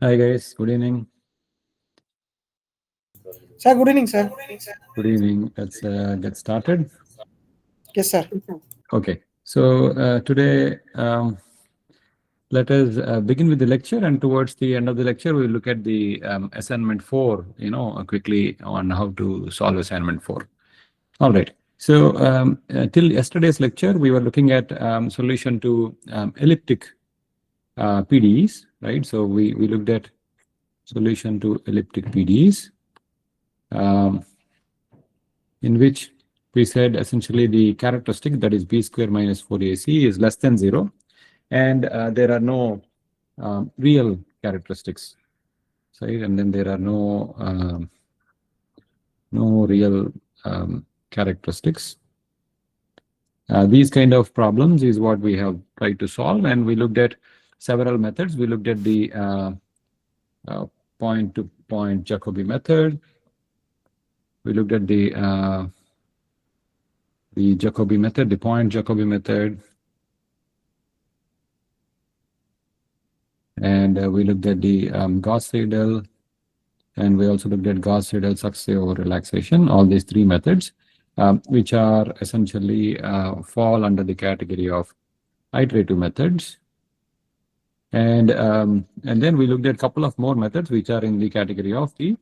Hi guys, good evening. Sir, good evening, sir. Good evening. Let's get started. Yes, sir. Okay, so today let us begin with the lecture, and towards the end of the lecture, we will look at the assignment 4, quickly on how to solve assignment 4. All right. So till yesterday's lecture, we were looking at solution to elliptic PDEs, right? So we looked at solution to elliptic PDEs. In which we said essentially the characteristic, that is b square minus 4ac, is less than 0, and there are no real characteristics, right? And then there are no real characteristics. These kind of problems is what we have tried to solve, and we looked at several methods. We looked at the point-to-point Jacobi method. We looked at the Jacobi method, the point Jacobi method, and we looked at the Gauss-Seidel, and we also looked at Gauss-Seidel successive over relaxation. All these three methods, which are essentially fall under the category of iterative methods. And then we looked at a couple of more methods which are in the category of the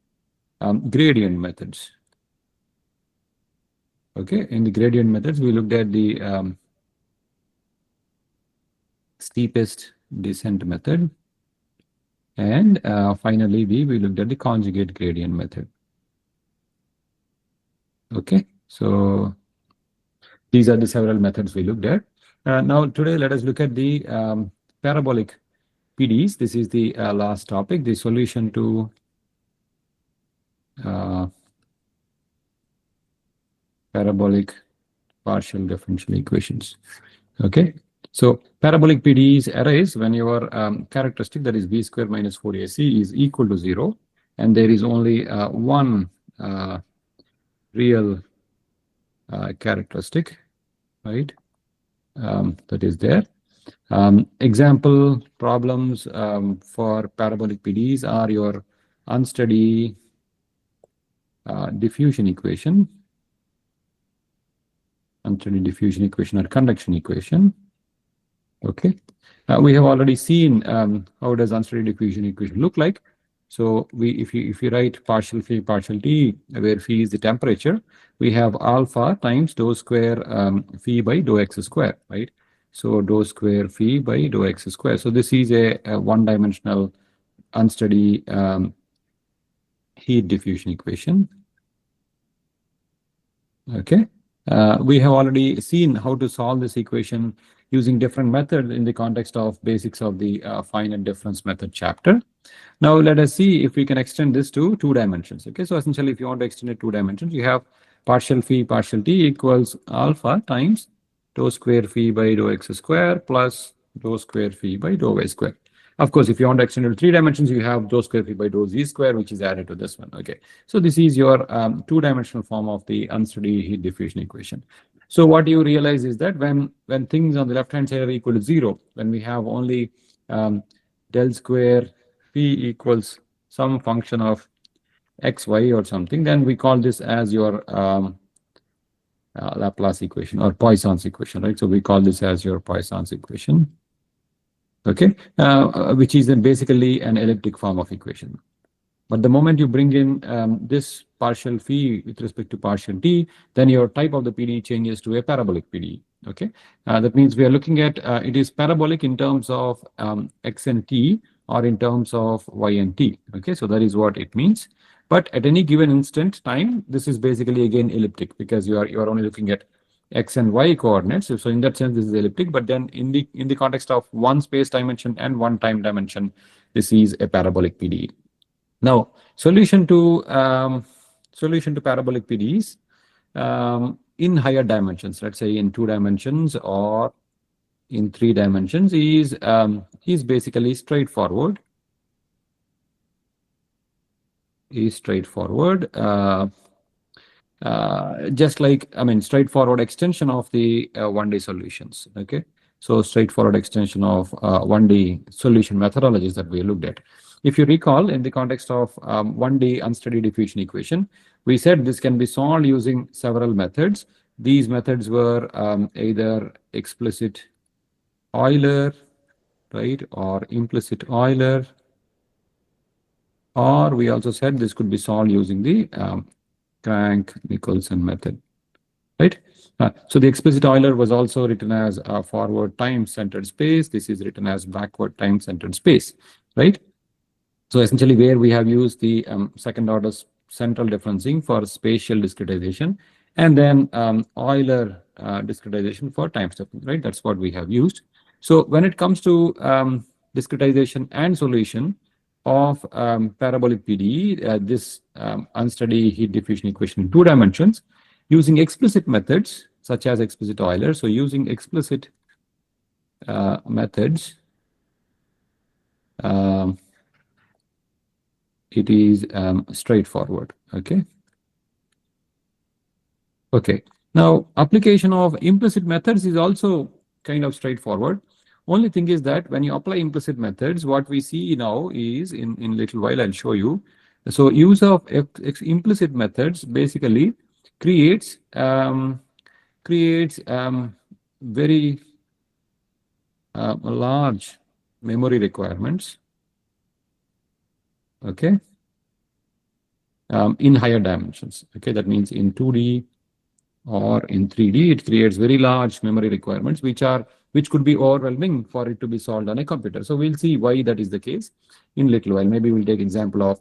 gradient methods. Okay, in the gradient methods, we looked at the steepest descent method. And finally, we looked at the conjugate gradient method. Okay, so these are the several methods we looked at. Now, today, let us look at the parabolic PDEs. This is the last topic, the solution to parabolic partial differential equations. Okay, so parabolic PDEs arise when your characteristic, that is b square minus 4ac, is equal to 0, and there is only one real characteristic, right? That is there. Example problems for parabolic PDEs are your unsteady diffusion equation, or conduction equation. Okay, we have already seen how does unsteady diffusion equation look like. So if you write partial phi partial t, where phi is the temperature, we have alpha times dou square phi by dou x square, right? So dou square phi by dou x square. So this is a one-dimensional unsteady heat diffusion equation. Okay, we have already seen how to solve this equation using different methods in the context of basics of the finite difference method chapter. Now let us see if we can extend this to 2 dimensions. Okay, so essentially if you want to extend it 2 dimensions, you have partial phi partial t equals alpha times dou square phi by dou x square plus dou square phi by dou y square. Of course, if you want to extend it to 3 dimensions, you have dou square phi by dou z square, which is added to this one. Okay, so this is your 2-dimensional form of the unsteady heat diffusion equation. So what you realize is that when things on the left hand side are equal to 0, when we have only del square phi equals some function of x, y, or something, then we call this as your Laplace equation or Poisson's equation, right? So we call this as your Poisson's equation. Okay, which is then basically an elliptic form of equation. But the moment you bring in this partial phi with respect to partial t, then your type of the PDE changes to a parabolic PDE. Okay, that means we are looking at it is parabolic in terms of x and t, or in terms of y and t. Okay, so that is what it means. But at any given instant time, this is basically again elliptic, because you are only looking at x and y coordinates. So in that sense, this is elliptic. But then in the context of one space dimension and one time dimension, this is a parabolic PDE. Now, solution to parabolic PDEs in higher dimensions, let's say in 2 dimensions or in 3 dimensions, is basically straightforward. Just like, I mean, straightforward extension of the 1D solutions. Okay, so straightforward extension of 1D solution methodologies that we looked at. if you recall, in the context of 1D unsteady diffusion equation, we said this can be solved using several methods. These methods were either explicit Euler, right, or implicit Euler, or we also said this could be solved using the Crank-Nicolson method, right? So the explicit Euler was also written as forward time-centered space. This is written as backward time-centered space, right? So essentially where we have used the second order central differencing for spatial discretization, and then Euler discretization for time stepping, right? That's what we have used. So when it comes to discretization and solution of parabolic PDE, this unsteady heat diffusion equation in 2 dimensions, using explicit methods such as explicit Euler. So using explicit methods, it is straightforward. Okay. Okay. Now, application of implicit methods is also kind of straightforward. Only thing is that when you apply implicit methods, what we see now is in little while I'll show you. So use of implicit methods basically creates very large memory requirements. Okay. In higher dimensions. Okay, that means in 2D or in 3D, it creates very large memory requirements, which could be overwhelming for it to be solved on a computer. So we'll see why that is the case in little while. Maybe we'll take example of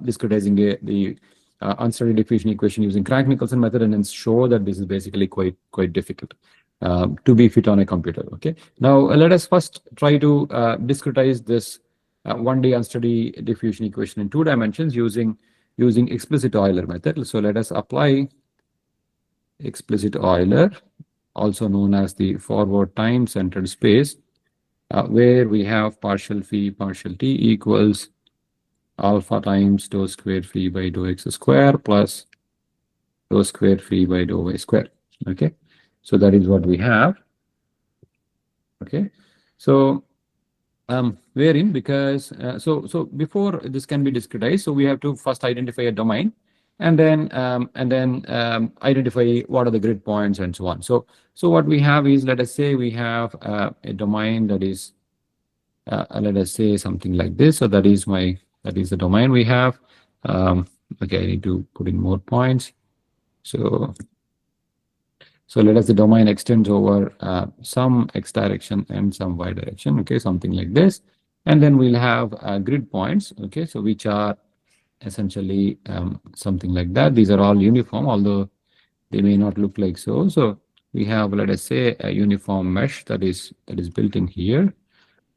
discretizing the unsteady diffusion equation using Crank-Nicolson method, and then show that this is basically quite difficult to be fit on a computer. Okay. Now let us first try to discretize this 1D unsteady diffusion equation in 2 dimensions using explicit Euler method. So let us apply explicit Euler, also known as the forward time-centered space, where we have partial phi partial t equals alpha times dou square phi by dou x square plus dou square phi by dou y square. Okay, so that is what we have. Okay, so wherein, because so before this can be discretized, so we have to first identify a domain, and then identify what are the grid points and so on. So what we have is, let us say we have a domain that is let us say something like this. So that is the domain we have. Okay, I need to put in more points. So let us the domain extends over some x direction and some y direction. Okay, something like this, and then we'll have grid points. Okay, so which are essentially something like that. These are all uniform, although they may not look like so. So we have, let us say, a uniform mesh that is built in here.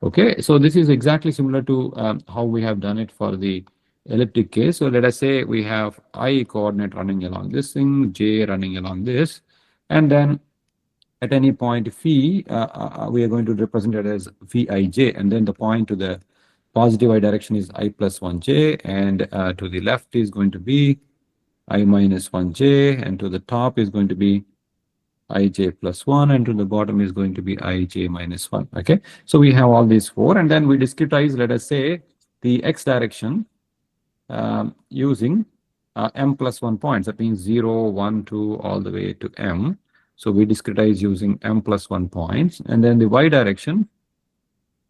Okay, so this is exactly similar to how we have done it for the elliptic case. So let us say we have I coordinate running along this thing, j running along this, and then at any point phi, we are going to represent it as phi ij, and then the point to the positive I direction is I plus 1j, and to the left is going to be I minus 1j, and to the top is going to be ij plus 1, and to the bottom is going to be ij minus 1. Okay, so we have all these 4, and then we discretize, let us say, the x direction using m plus 1 points. That means 0, 1, 2, all the way to m. So we discretize using m plus 1 points, and then the y direction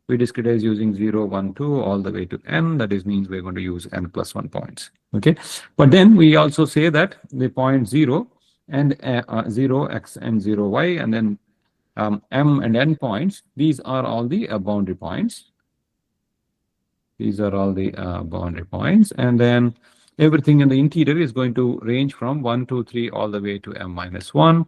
we discretize using 0, 1, 2, all the way to n. That is means we're going to use n plus 1 points. Okay, but then we also say that the point 0 and 0 x and 0 y, and then m and n points, these are all the boundary points. These are all the boundary points, and then everything in the interior is going to range from 1, 2, 3 all the way to m minus 1,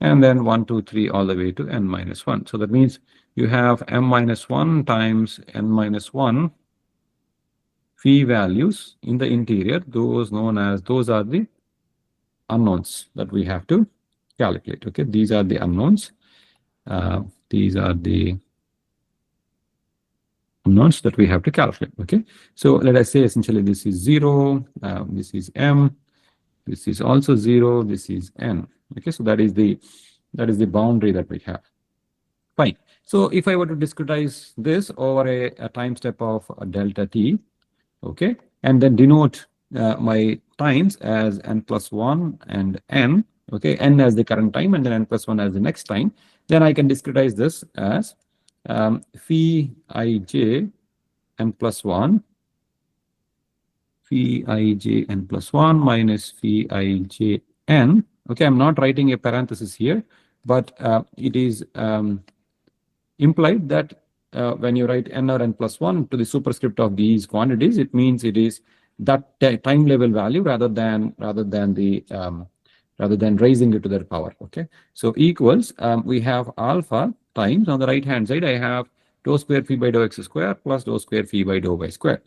and then 1, 2, 3 all the way to n minus 1. So that means you have m minus 1 times n minus 1 phi values in the interior. Those are the unknowns that we have to calculate. Okay, these are the unknowns. These are the unknowns that we have to calculate. Okay, so let us say essentially this is 0, this is m, this is also 0, this is n. Okay, so that is the boundary that we have. Fine. So if I were to discretize this over a time step of delta t, okay, and then denote my times as n plus 1 and n, okay, n as the current time and then n plus 1 as the next time, then I can discretize this as phi ij n plus 1, phi ij n plus 1 minus phi ij n. Okay, I'm not writing a parenthesis here, but it is implied that when you write n or n plus 1 to the superscript of these quantities, it means it is that time level value rather than raising it to their power. Okay, so equals we have alpha times on the right hand side I have dou square phi by dou x square plus dou square phi by dou y square.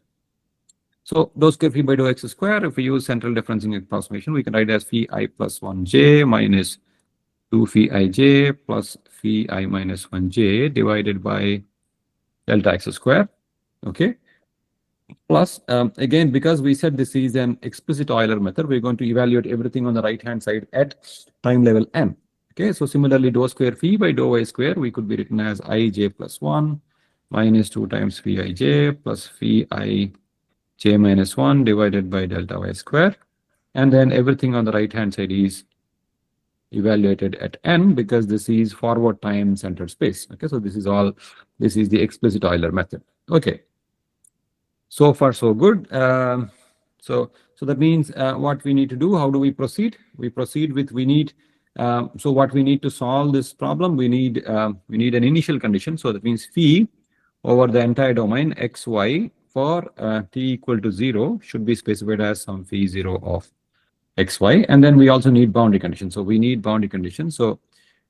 So dou square phi by dou x square, if we use central differencing approximation, we can write as phi I plus 1j minus 2 phi ij plus phi I minus 1j divided by delta x square. Okay. Plus, again, because we said this is an explicit Euler method, we're going to evaluate everything on the right hand side at time level n. Okay. So similarly, dou square phi by dou y square, we could be written as ij plus 1 minus 2 times phi ij plus phi I j minus 1 divided by delta y square. And then everything on the right hand side is evaluated at n because this is forward time centered space. Okay, so this is the explicit Euler method. Okay, so far so good. So that means what we need to do, how do we proceed? We proceed with so what we need to solve this problem, we need an initial condition. So that means phi over the entire domain xy for t equal to 0 should be specified as some phi 0 of xy, and then we also need boundary conditions. So we need boundary conditions. So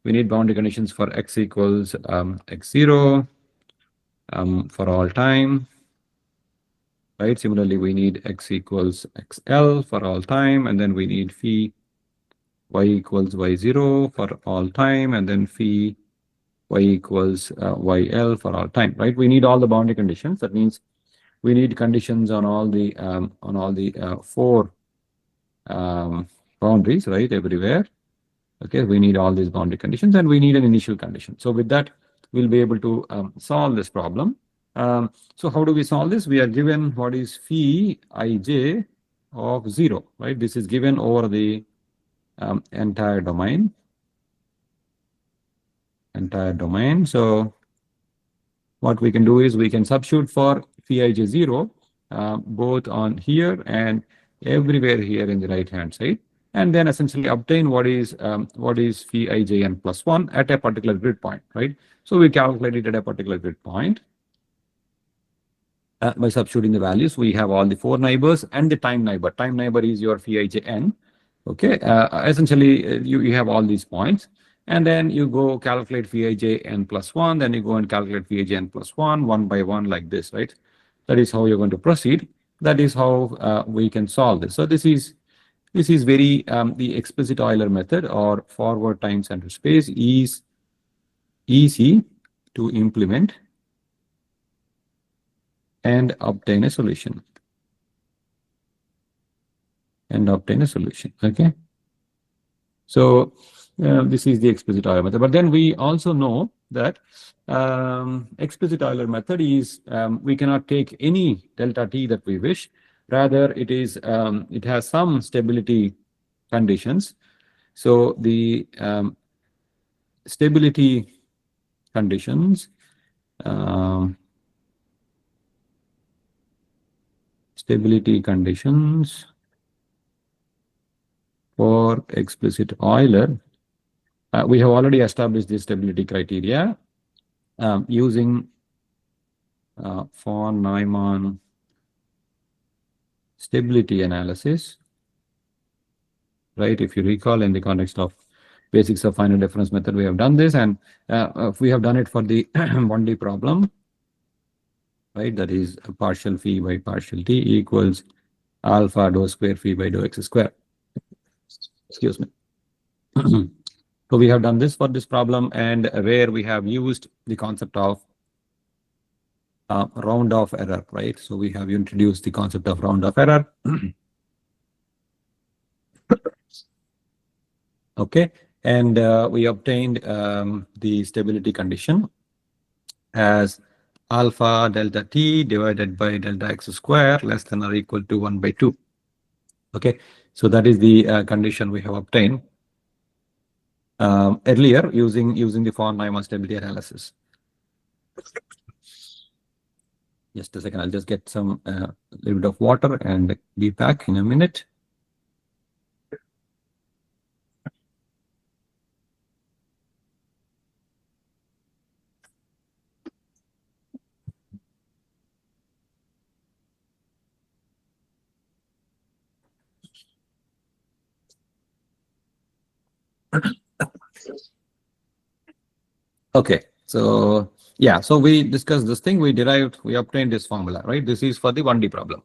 we need boundary conditions for x equals x0 for all time, right? Similarly, we need x equals xl for all time, and then we need phi y equals y0 for all time, and then phi y equals yl for all time, right? We need all the boundary conditions. That means we need conditions on all the four boundaries, right, everywhere. Okay, we need all these boundary conditions and we need an initial condition. So with that, we'll be able to solve this problem. So how do we solve this? We are given what is phi ij of 0, right? This is given over the entire domain. So what we can do is we can substitute for phi ij 0 both on here and everywhere here in the right hand side, and then essentially obtain what is phi ij n plus 1 at a particular grid point, right? So we calculate it at a particular grid point by substituting the values. We have all the four neighbors and the time neighbor. Time neighbor is your phi ij n. Okay, essentially you have all these points, and then you go calculate phi ij n plus 1, then you go and calculate phi ij n plus 1 by 1 like this, right? That is how you're going to proceed. That is how we can solve this. So this is very the explicit Euler method or forward time center space is easy to implement and obtain a solution. Okay. So this is the explicit Euler method. But then we also know that explicit Euler method is we cannot take any delta t that we wish. Rather, it has some stability conditions. So the stability conditions for explicit Euler, we have already established the stability criteria using von Neumann stability analysis, right? If you recall, in the context of basics of finite difference method, we have done this, and we have done it for the 1D problem, right? That is partial phi by partial t equals alpha dou square phi by dou x square. Excuse me. So we have done this for this problem, and where we have used the concept of round off error, right? So we have introduced the concept of round off error. Okay, and we obtained the stability condition. as alpha delta t divided by delta x square less than or equal to 1 by 2. Okay, so that is the condition we have obtained earlier using the von Neumann stability analysis. Just a second, I'll just get some little bit of water and be back in a minute. Okay, so yeah, so we discussed this thing, we obtained this formula, right? This is for the 1D problem.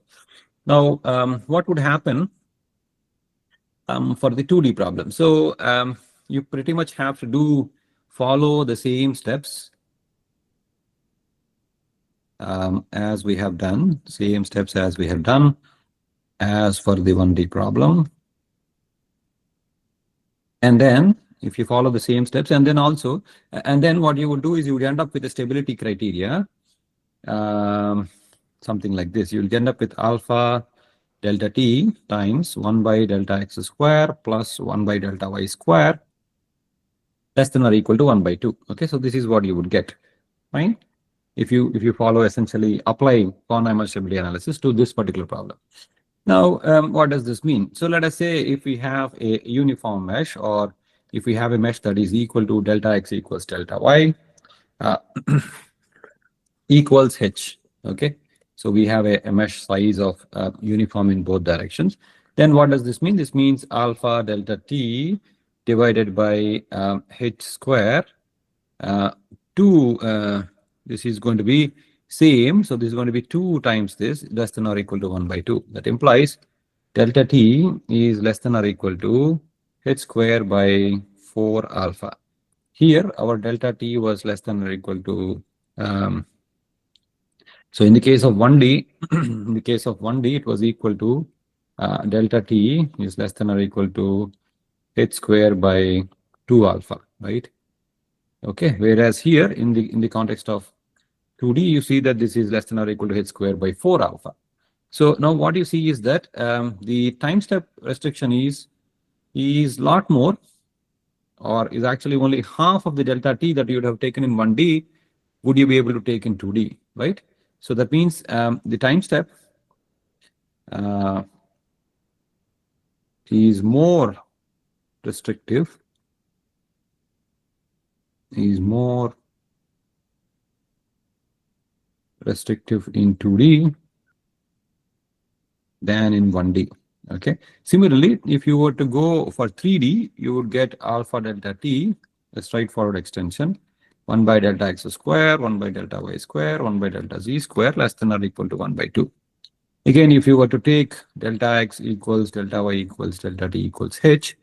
Now, what would happen for the 2D problem? So you pretty much have to follow the same steps as we have done, as for the 1D problem. And then if you follow the same steps, and then also, and then what you would do is you would end up with a stability criteria, something like this. You'll end up with alpha delta t times 1 by delta x square plus 1 by delta y square less than or equal to 1 by 2. Okay, so this is what you would get, fine? If you follow, essentially apply von Neumann stability analysis to this particular problem. Now, what does this mean? So let us say if we have a uniform mesh, or if we have a mesh that is equal to delta x equals delta y equals h. Okay, so we have a mesh size of uniform in both directions. Then what does this mean? This means alpha delta t divided by h square. This is going to be same, so this is going to be 2 times this, less than or equal to 1 by 2. That implies delta t is less than or equal to h square by 4 alpha. Here our delta t was less than or equal to so in the case of 1D, in the case of 1D, it was equal to delta t is less than or equal to h square by 2 alpha, right? Okay, whereas here in the context of 2D, you see that this is less than or equal to h square by 4 alpha. So now what you see is that the time step restriction is lot more, or is actually only half of the delta t that you would have taken in 1D would you be able to take in 2D, right? So that means the time step is more restrictive, in 2D than in 1D. Okay. Similarly, if you were to go for 3D, you would get alpha delta t, a straightforward extension, 1 by delta x square, 1 by delta y square, 1 by delta z square less than or equal to 1 by 2. Again, if you were to take delta x equals delta y equals delta t equals h,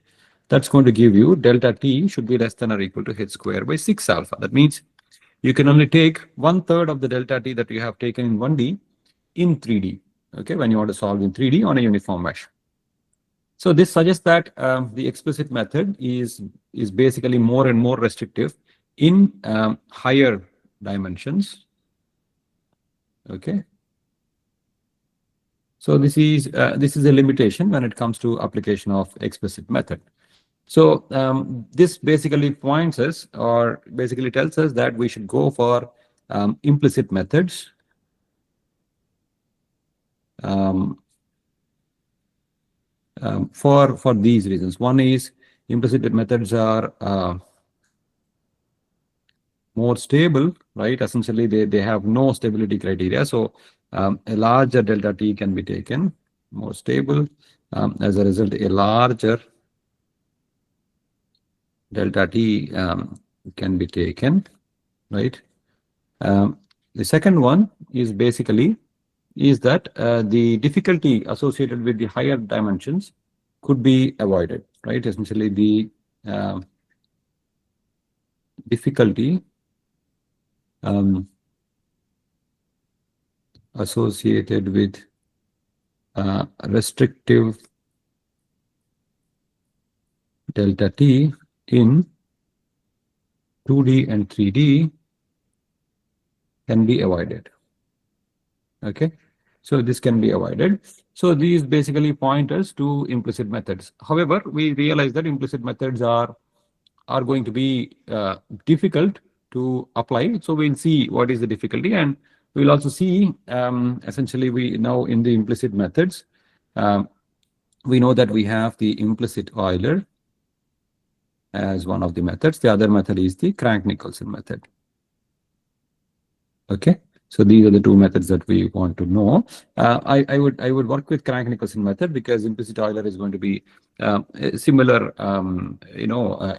that's going to give you delta t should be less than or equal to h square by 6 alpha. That means you can only take 1/3 of the delta t that you have taken in 1D in 3D. Okay, when you want to solve in 3D on a uniform mesh. So this suggests that the explicit method is basically more and more restrictive in higher dimensions. Okay. So this is a limitation when it comes to application of explicit method. So this basically points us, or basically tells us, that we should go for implicit methods for these reasons. One is implicit methods are more stable, right? Essentially, they have no stability criteria. So a larger delta t can be taken, more stable. As a result, a larger delta t can be taken, right? The second one is basically that the difficulty associated with the higher dimensions could be avoided, right? Essentially, the difficulty associated with restrictive delta t in 2D and 3D can be avoided. Okay, so this can be avoided. So these basically point us to implicit methods. However, we realize that implicit methods are going to be difficult to apply. So we'll see what is the difficulty, and we'll also see essentially we now in the implicit methods, we know that we have the implicit Euler as one of the methods. The other method is the Crank-Nicolson method. Okay, so these are the two methods that we want to know. I would work with Crank-Nicolson method because implicit Euler is going to be similar,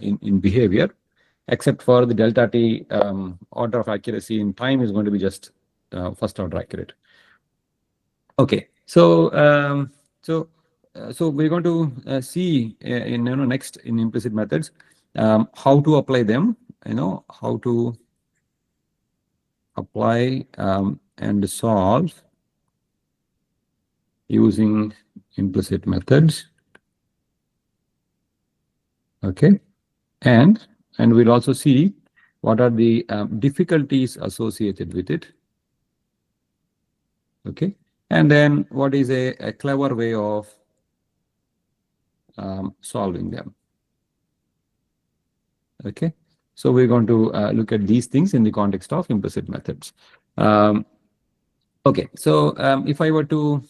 in behavior, except for the delta t order of accuracy in time is going to be just first order accurate. Okay, so so we're going to see in next in implicit methods how to apply them. How to apply and solve using implicit methods. Okay, and we'll also see what are the difficulties associated with it. Okay, and then what is a clever way of solving them. Okay, so we're going to look at these things in the context of implicit methods. Okay, so if I were to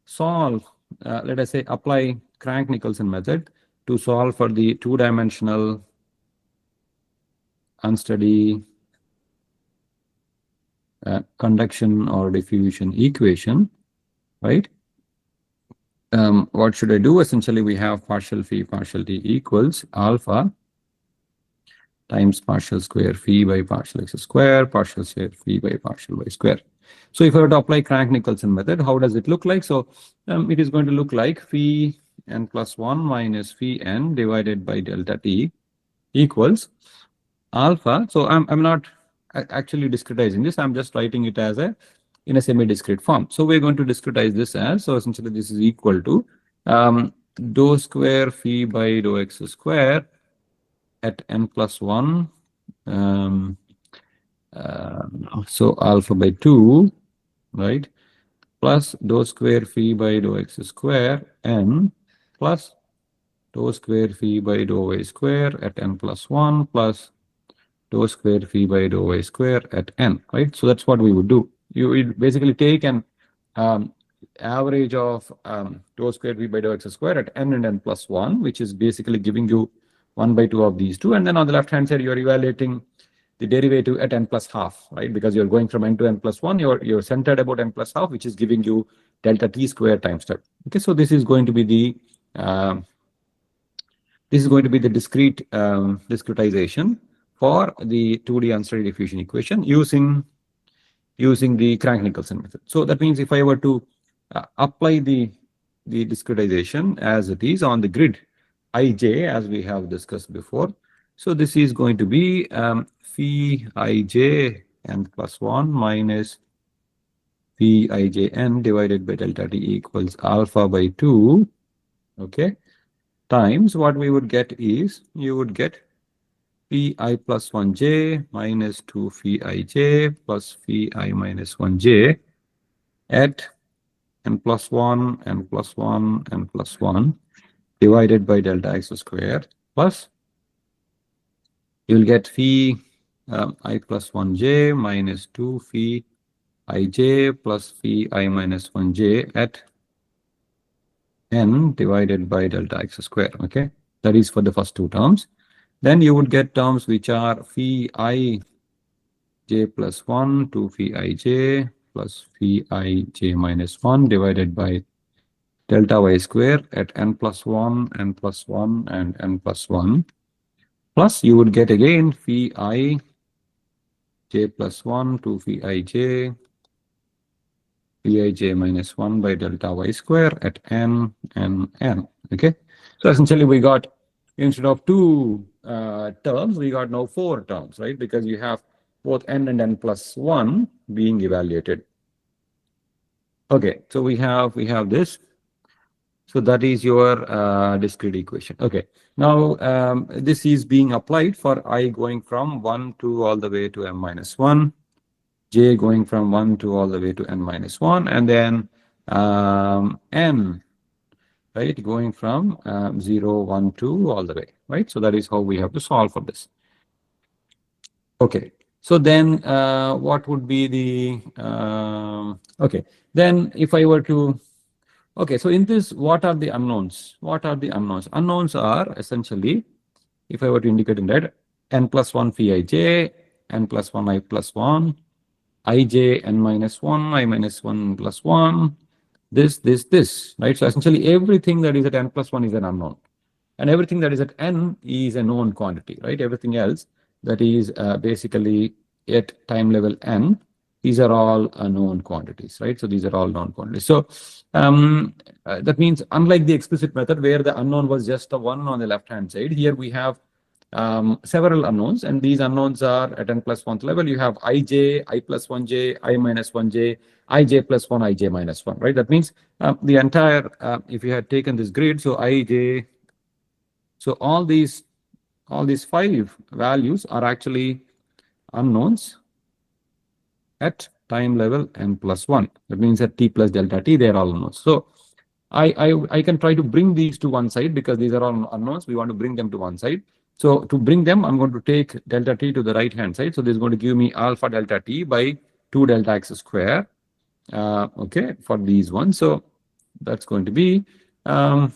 solve, let us say apply Crank-Nicolson method to solve for the two-dimensional unsteady conduction or diffusion equation, right? What should I do? Essentially, we have partial phi partial t equals alpha times partial square phi by partial x square, partial square phi by partial y square. So if I were to apply Crank-Nicolson method, how does it look like? So it is going to look like phi n plus 1 minus phi n divided by delta t equals alpha. So I'm not actually discretizing this. I'm just writing it as in a semi-discrete form. So we're going to discretize this as, so essentially this is equal to dou square phi by dou x square at n plus 1. So alpha by 2, right, plus dou square phi by dou x square n plus dou square phi by dou y square at n plus 1 plus dou square phi by dou y square at n, right? So that's what we would do. You would basically take an average of dou square phi by dou x square at n and n plus 1, which is basically giving you 1 by 2 of these two. And then on the left hand side, you're evaluating the derivative at n plus half, right? Because you're going from n to n plus 1, you're centered about n plus half, which is giving you delta t square times step. Okay, so this is going to be the discrete discretization for the 2D unsteady diffusion equation using the Crank-Nicolson method. So that means if I were to apply the discretization as it is on the grid ij, as we have discussed before, so this is going to be phi ij n plus 1 minus phi ij n divided by delta t equals alpha by 2, okay, times what we would get is, you would get phi I plus 1j minus 2 phi ij plus phi I minus 1j at n plus 1, n plus 1, n plus 1 divided by delta x square, plus you'll get phi I plus 1j minus 2 phi ij plus phi I minus 1j at n divided by delta x square. Okay, that is for the first two terms. Then you would get terms which are phi I j plus 1 to phi ij plus phi I j minus 1 divided by delta y square at n plus 1, n plus 1, and n plus 1. Plus you would get again phi I j plus 1 to phi ij Pij minus 1 by delta y square at n, n, n. Okay, so essentially we got, instead of two terms, we got now 4 terms, right? Because you have both n and n plus 1 being evaluated. Okay, so we have this. So that is your discrete equation. Okay, now this is being applied for I going from 1 to all the way to m minus 1. j going from 1 to all the way to n minus 1, and then n, right, going from 0, 1, 2 all the way, right? So that is how we have to solve for this. Okay, so then what would be the, okay, then if I were to, okay, so in this, what are the unknowns? What are the unknowns? Unknowns are essentially, if I were to indicate in red, n plus 1 phi ij, n plus 1 I plus 1, ij n minus 1, I minus 1 plus 1, this, right? So essentially everything that is at n plus 1 is an unknown. And everything that is at n is a known quantity, right? Everything else that is basically at time level n, these are all known quantities, right? So these are all known quantities. So that means unlike the explicit method where the unknown was just the one on the left-hand side, here we have several unknowns, and these unknowns are at n plus 1th level. You have ij, I plus 1j, I minus 1j, ij plus 1, ij minus 1, right? That means the entire, if you had taken this grid, so ij, so all these 5 values are actually unknowns at time level n plus 1. That means at t plus delta t, they are all unknowns. So I can try to bring these to one side because these are all unknowns. We want to bring them to one side. So to bring them, I'm going to take delta t to the right hand side. So this is going to give me alpha delta t by 2 delta x square. Okay, for these ones. So that's going to be, let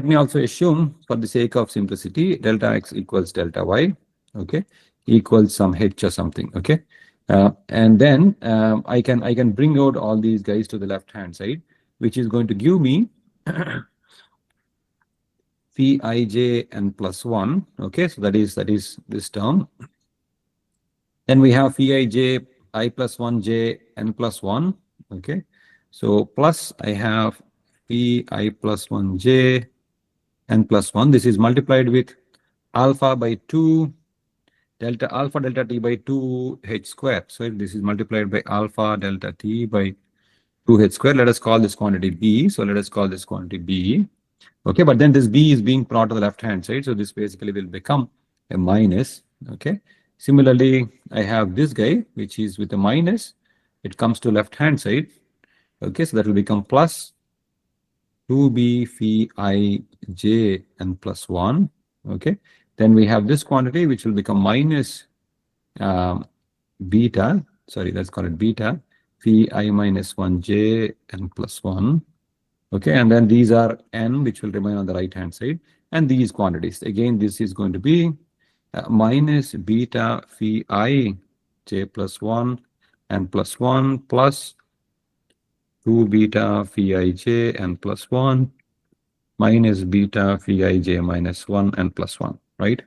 me also assume, for the sake of simplicity, delta x equals delta y, okay, equals some h or something, okay. And then I can bring out all these guys to the left hand side, which is going to give me phi ij n plus 1, okay. So that is this term. Then we have phi ij I plus 1j n plus 1, okay. So plus I have phi I plus 1j n plus 1. This is multiplied with alpha by 2 alpha delta t by 2 h square. So this is multiplied by alpha delta t by 2 h square. Let us call this quantity b. So let us call this quantity b. Okay, but then this b is being brought to the left hand side. So this basically will become a minus. Okay. Similarly, I have this guy, which is with a minus. It comes to left hand side. Okay, so that will become plus 2b phi I j n plus 1. Okay, then we have this quantity which will become minus beta, sorry, let's call it beta, phi I minus 1j n plus 1. Okay, and then these are n which will remain on the right hand side, and these quantities. Again, this is going to be minus beta phi I j plus 1 n plus 1 plus 2 beta phi I j n plus 1 minus beta phi I j minus 1 n plus 1, right?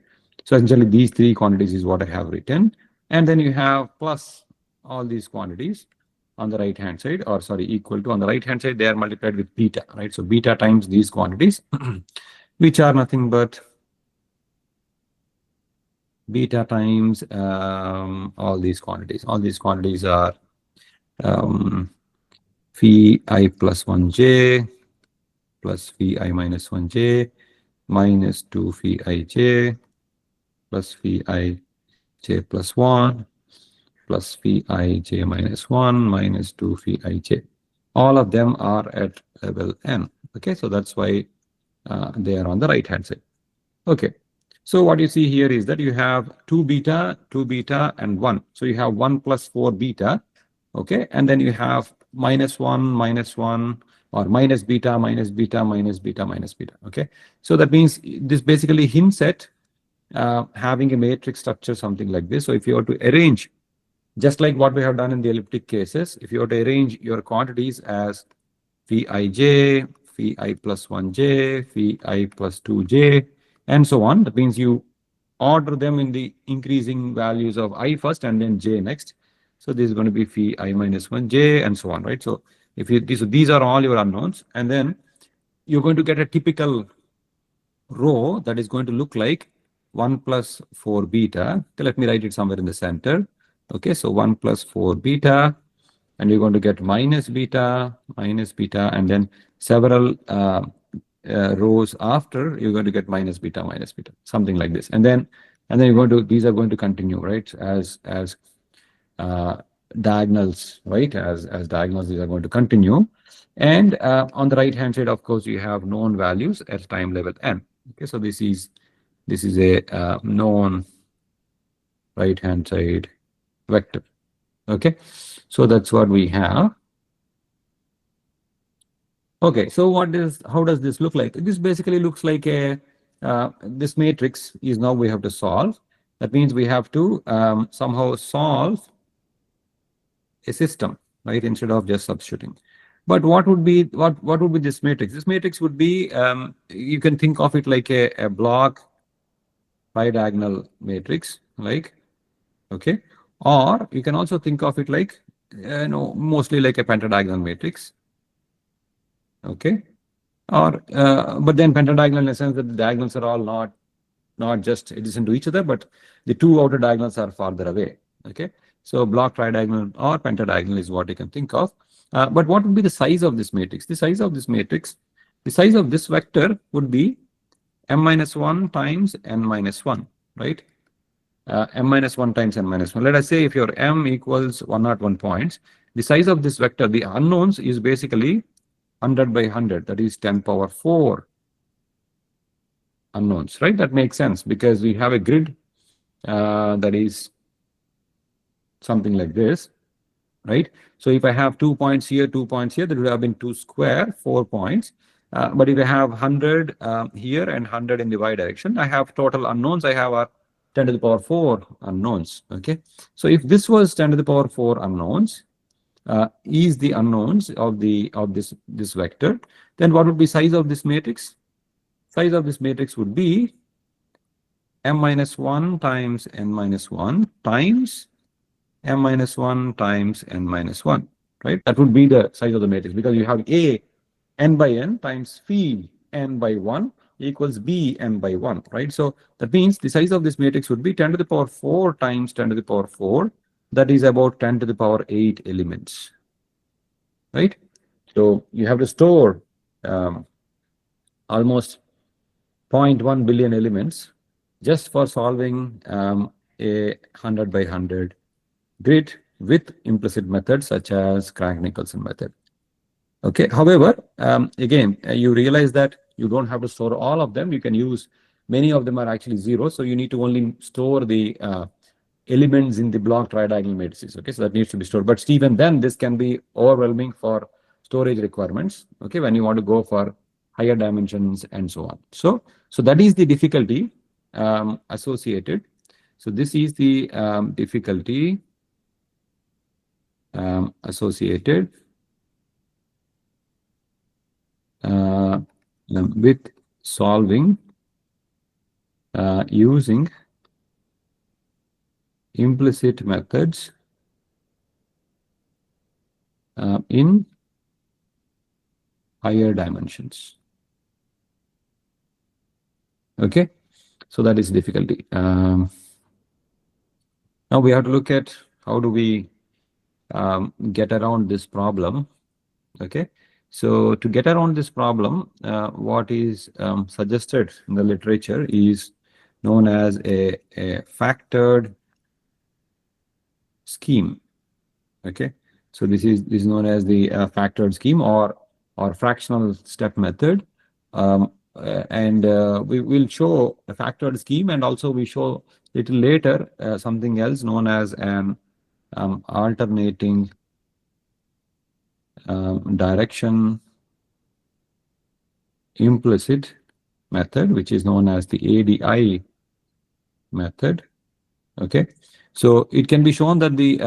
So essentially these 3 quantities is what I have written. And then you have plus all these quantities on the right hand side, or sorry, equal to on the right hand side, they are multiplied with beta, right? So beta times these quantities, which are nothing but beta times all these quantities. All these quantities are phi I plus 1j plus phi I minus 1j minus 2 phi I j plus phi I j plus 1 plus phi I j minus 1 minus 2 phi I j. All of them are at level n. Okay, so that's why they are on the right hand side. Okay, so what you see here is that you have 2 beta, and 1. So you have 1 plus 4 beta. Okay, and then you have minus 1, or minus beta, minus beta, minus beta, minus beta. Okay, so that means this basically hints at having a matrix structure, something like this. So if you were to arrange, just like what we have done in the elliptic cases, if you were to arrange your quantities as phi ij, phi I plus 1j, phi I plus 2j, and so on, that means you order them in the increasing values of I first and then j next. So this is going to be phi I minus 1j and so on, right? So if you, these are all your unknowns, and then you're going to get a typical row that is going to look like 1 plus 4 beta. Okay, let me write it somewhere in the center. Okay, so 1 plus 4 beta, and you're going to get minus beta, and then several rows after, you're going to get minus beta, something like this. And then you're going to, these are going to continue, right? As diagonals, right? As diagonals, these are going to continue. And on the right hand side, of course, you have known values at time level n. Okay, so this is a known right hand side vector. Okay, so that's what we have. Okay, so how does this look like? This basically looks like a this matrix is now we have to solve. That means we have to somehow solve a system, right? Instead of just substituting. But what would be this matrix? This matrix would be you can think of it like a block diagonal matrix, like, okay, or you can also think of it like mostly like a pentadiagonal matrix, okay, or but then pentadiagonal in the sense that the diagonals are all not just adjacent to each other, but the two outer diagonals are farther away. Okay, so block tridiagonal or pentadiagonal is what you can think of. But what would be the size of this matrix? The size of this matrix, the size of this vector would be m minus 1 times n minus 1, right? M minus 1 times n minus 1. Let us say if your m equals 101 points, the size of this vector, the unknowns, is basically 100 by 100, that is 10 power 4 unknowns, right? That makes sense because we have a grid that is something like this, right? So if I have 2 points here, 2 points here, that would have been 2 square, 4 points. But if I have 100 here and 100 in the y direction, I have total unknowns. I have 10 to the power 4 unknowns. Okay. So if this was 10 to the power 4 unknowns, is the unknowns of this vector, then what would be size of this matrix? Size of this matrix would be m minus 1 times n minus 1 times m minus 1 times n minus 1, right? That would be the size of the matrix because you have A n by n times phi n by 1 equals B n by 1, right? So that means the size of this matrix would be 10 to the power 4 times 10 to the power 4. That is about 10 to the power 8 elements, right? So you have to store almost 0.1 billion elements just for solving a 100 by 100 grid with implicit methods such as Crank-Nicholson method. Okay. However, again, you realize that you don't have to store all of them. You can use many of them are actually zero, so you need to only store the elements in the block tridiagonal matrices. Okay, so that needs to be stored. But even then, this can be overwhelming for storage requirements. Okay, when you want to go for higher dimensions and so on. So that is the difficulty associated. So this is the difficulty associated with solving using implicit methods in higher dimensions. Okay, so that is difficulty. Now we have to look at how do we get around this problem. Okay, so to get around this problem, what is suggested in the literature is known as a factored scheme. Okay, so this is known as the factored scheme or fractional step method. And we will show a factored scheme, and also we show little later something else known as an alternating direction implicit method, which is known as the ADI method. Okay, so it can be shown that the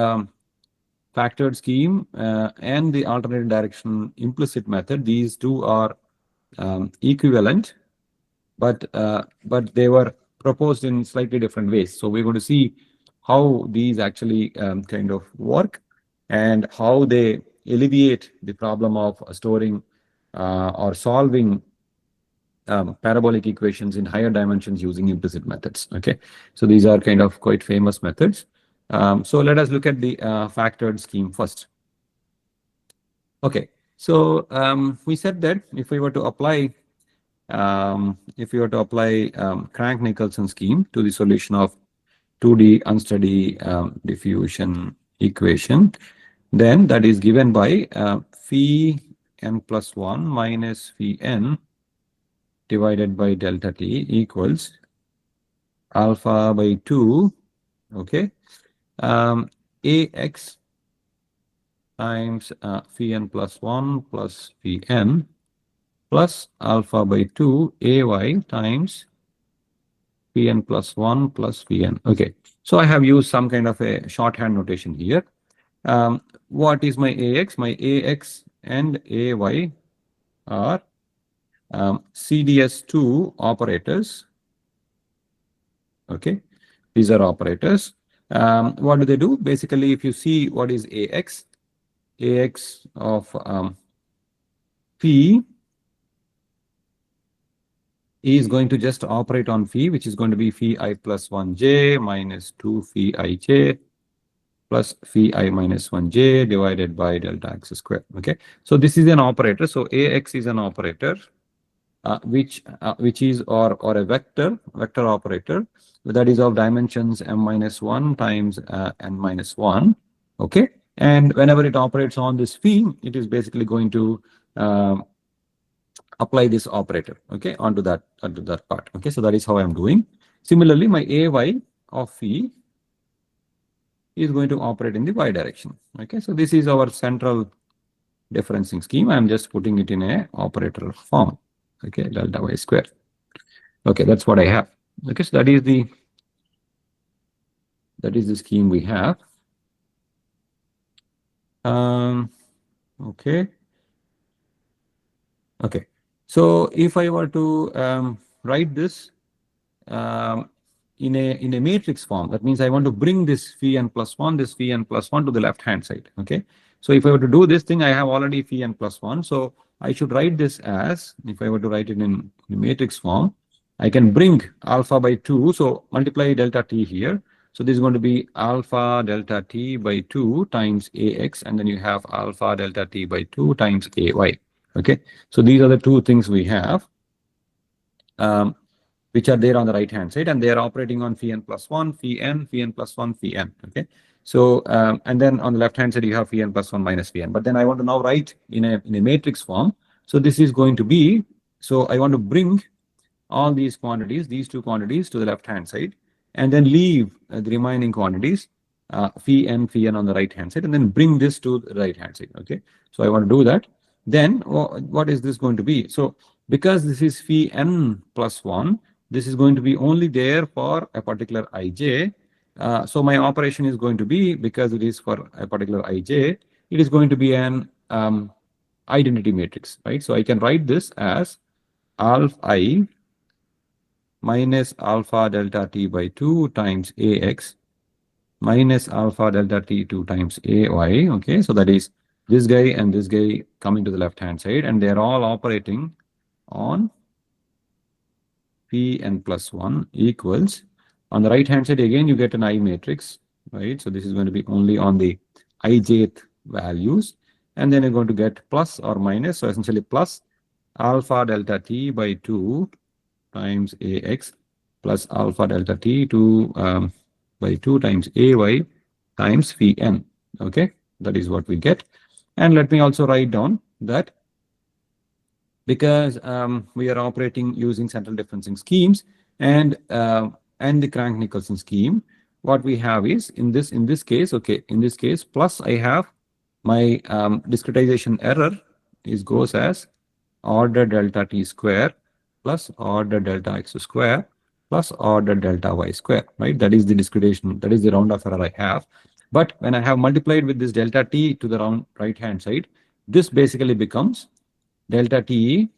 factored scheme and the alternating direction implicit method, these two are equivalent, but they were proposed in slightly different ways. So we're going to see how these actually kind of work and how they alleviate the problem of storing or solving parabolic equations in higher dimensions using implicit methods. Okay, so these are kind of quite famous methods. So let us look at the factored scheme first. Okay, so we said that if we were to apply Crank-Nicholson scheme to the solution of 2D unsteady diffusion equation, then that is given by phi n plus 1 minus phi n divided by delta t equals alpha by 2, okay, ax times phi n plus 1 plus phi n plus alpha by 2 ay times phi n plus 1 plus phi n. Okay, so I have used some kind of a shorthand notation here. What is my ax? My ax and ay are CDS2 operators. Okay, these are operators. What do they do? Basically, if you see what is ax of phi is going to just operate on phi, which is going to be phi I plus 1j minus 2 phi ij plus phi I minus 1j divided by delta x square. Okay, so this is an operator. So ax is an operator, which is or a vector operator that is of dimensions m minus 1 times n minus 1. Okay, and whenever it operates on this phi, it is basically going to apply this operator, okay, onto that part. Okay, so that is how I'm doing. Similarly, my ay of phi is going to operate in the y direction. Okay, so this is our central differencing scheme. I'm just putting it in a operator form. Okay, delta y square. Okay, that's what I have. Okay, so that is the scheme we have. Okay. Okay, so if I were to write this in a matrix form, that means I want to bring this phi n plus 1, this phi n plus 1 to the left hand side. Okay, so if I were to do this thing, I have already phi n plus 1. So I should write this as, if I were to write it in matrix form, I can bring alpha by 2. So multiply delta t here. So this is going to be alpha delta t by 2 times ax, and then you have alpha delta t by 2 times ay. Okay, so these are the two things we have, which are there on the right hand side, and they are operating on phi n plus 1, phi n plus 1, phi n. Okay, so and then on the left hand side you have phi n plus 1 minus phi n. But then I want to now write in a matrix form. So this is going to be, so I want to bring all these quantities, these two quantities, to the left hand side, and then leave the remaining quantities, phi n on the right hand side, and then bring this to the right hand side. Okay, so I want to do that. Then what is this going to be? So because this is phi n plus 1, this is going to be only there for a particular ij. So my operation is going to be, because it is for a particular ij, it is going to be an identity matrix, right? So I can write this as alpha I minus alpha delta t by 2 times ax minus alpha delta t 2 times ay. Okay, so that is this guy and this guy coming to the left hand side, and they are all operating on phi n plus 1 equals, on the right hand side again you get an I matrix, right? So this is going to be only on the ijth values, and then you're going to get plus or minus, so essentially plus alpha delta t by 2 times ax plus alpha delta t by 2 times ay times phi n. Okay, that is what we get. And let me also write down that because we are operating using central differencing schemes and the Crank-Nicholson scheme, what we have is in this case, okay, in this case, plus I have my discretization error goes as order delta t square plus order delta x square plus order delta y square, right? That is the discretization, that is the round off error I have. But when I have multiplied with this delta t to the right hand side, this basically becomes delta t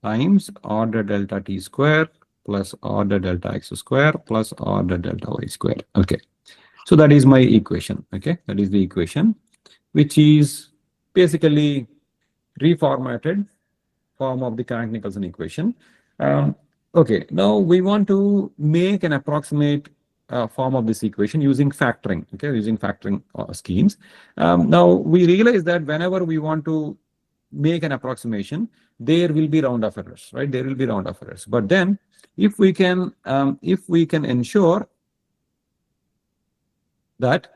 times order delta t square plus order delta x square plus order delta y square. Okay, so that is my equation. Okay, that is the equation, which is basically reformatted form of the Crank-Nicholson equation. Okay, now we want to make an approximate form of this equation using factoring. Okay, using factoring schemes. Now we realize that whenever we want to make an approximation, there will be round off errors, right? There will be round off errors. But then if we can ensure that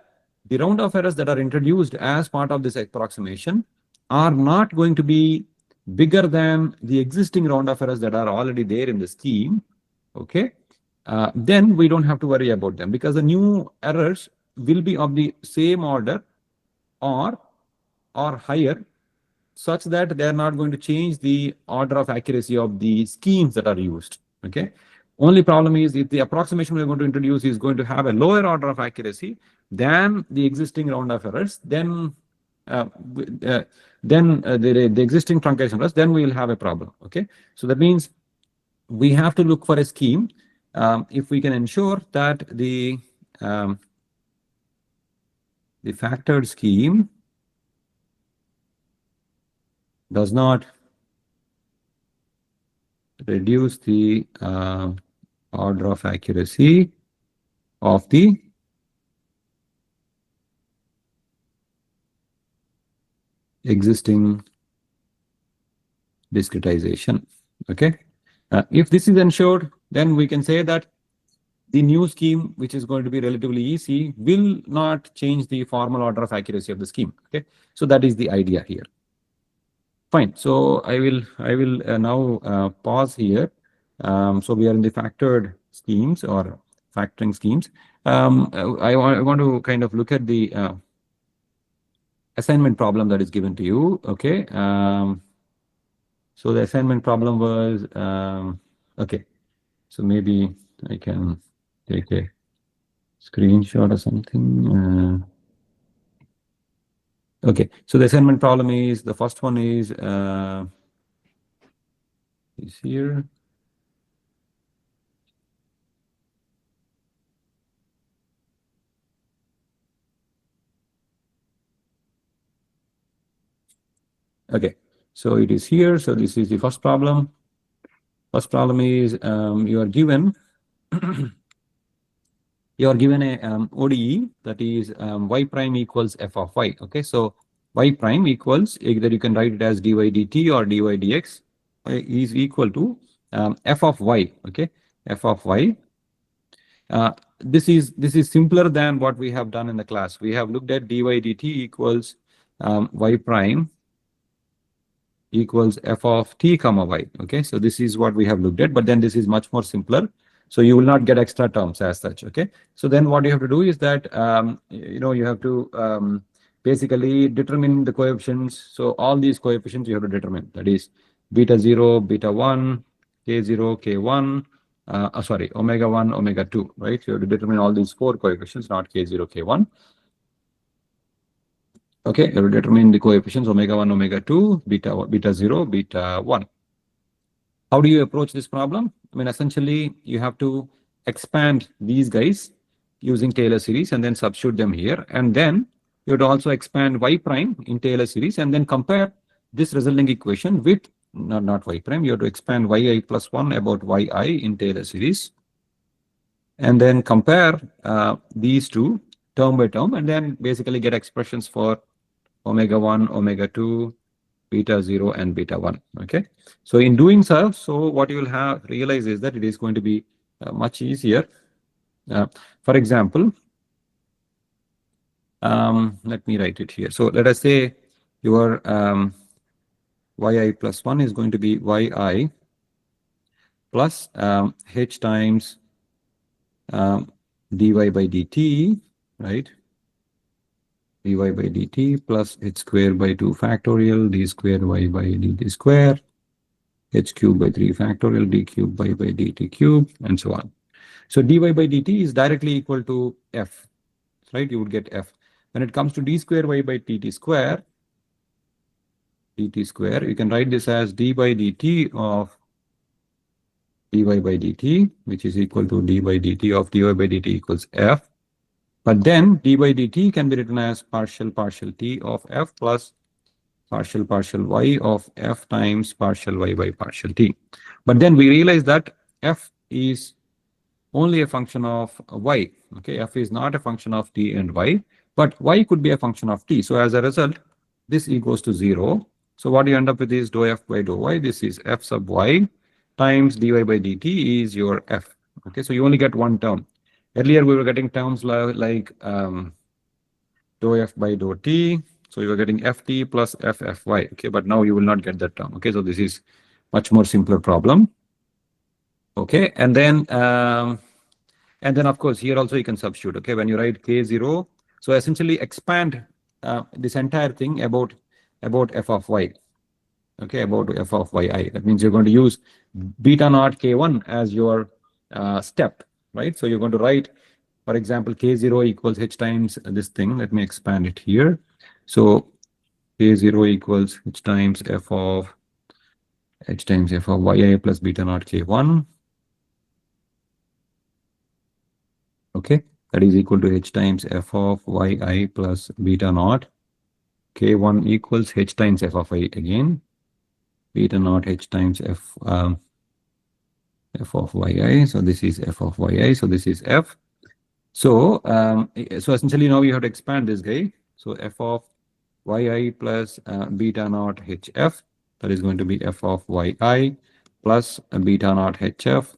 the round of errors that are introduced as part of this approximation are not going to be bigger than the existing round of errors that are already there in the scheme, okay, then we don't have to worry about them, because the new errors will be of the same order or higher, such that they are not going to change the order of accuracy of the schemes that are used. Okay. Only problem is, if the approximation we're going to introduce is going to have a lower order of accuracy than the existing round of errors, then the existing truncation errors, then we will have a problem. Okay. So that means we have to look for a scheme if we can ensure that the factored scheme does not reduce the order of accuracy of the existing discretization. Okay. If this is ensured, then we can say that the new scheme, which is going to be relatively easy, will not change the formal order of accuracy of the scheme. Okay. So that is the idea here. Fine. So I will now pause here. So we are in the factored schemes or factoring schemes. I want to kind of look at the assignment problem that is given to you. Okay. So the assignment problem was, okay. So maybe I can take a screenshot or something. Okay. So the assignment problem is, the first one is here. Okay, so it is here. So this is the first problem. First problem is you are given a ODE, that is y prime equals f of y. Okay, so y prime equals, either you can write it as dy dt or dy dx, is equal to f of y. Okay, f of y. This is simpler than what we have done in the class. We have looked at dy dt equals y prime equals f of t comma y. Okay, so this is what we have looked at, but then this is much more simpler. So you will not get extra terms as such. Okay, so then what you have to do is that you have to basically determine the coefficients. So all these coefficients you have to determine, that is beta 0, beta 1, k0, k1, sorry, omega 1, omega 2, right? You have to determine all these 4 coefficients, not k0, k1. Okay, you have to determine the coefficients omega 1, omega 2, beta 0, beta 1. How do you approach this problem? I mean, essentially, you have to expand these guys using Taylor series and then substitute them here. And then you have to also expand y prime in Taylor series and then compare this resulting equation with, not y prime, you have to expand yi plus 1 about yi in Taylor series. And then compare these two term by term, and then basically get expressions for omega 1, omega 2, beta 0, and beta 1. Okay. So in doing so, what you will have realize is that it is going to be much easier. For example, let me write it here. So let us say your yi plus 1 is going to be yi plus h times dy by dt, right? dy by dt plus h square by 2 factorial, d square y by dt square, h cube by 3 factorial, d cube by dt cube, and so on. So dy by dt is directly equal to f, right? You would get f. When it comes to d square y by dt square, you can write this as d by dt of dy by dt, which is equal to d by dt of dy by dt equals f. But then d by dt can be written as partial t of f plus partial y of f times partial y by partial t. But then we realize that f is only a function of y. Okay, f is not a function of t and y, but y could be a function of t. So as a result, this e goes to 0. So what you end up with is dou f by dou y. This is f sub y times dy by dt is your f. Okay, so you only get one term. Earlier we were getting terms like dou f by dou t. So you were getting ft plus ffy. Okay, but now you will not get that term. Okay, so this is much more simpler problem. Okay, and then of course here also you can substitute. Okay, when you write k0, so essentially expand this entire thing about f of y. Okay, about f of yi. That means you're going to use beta naught k1 as your step, right? So you're going to write, for example, k0 equals h times this thing. Let me expand it here. So k0 equals h times f of yi plus beta naught k1. Okay, that is equal to h times f of yi plus beta naught k1 equals h times f of y again, beta naught h times f of yi. So this is f of yi. So this is f. So so essentially now you have to expand this guy. So f of yi plus beta naught hf, that is going to be f of yi plus beta naught hf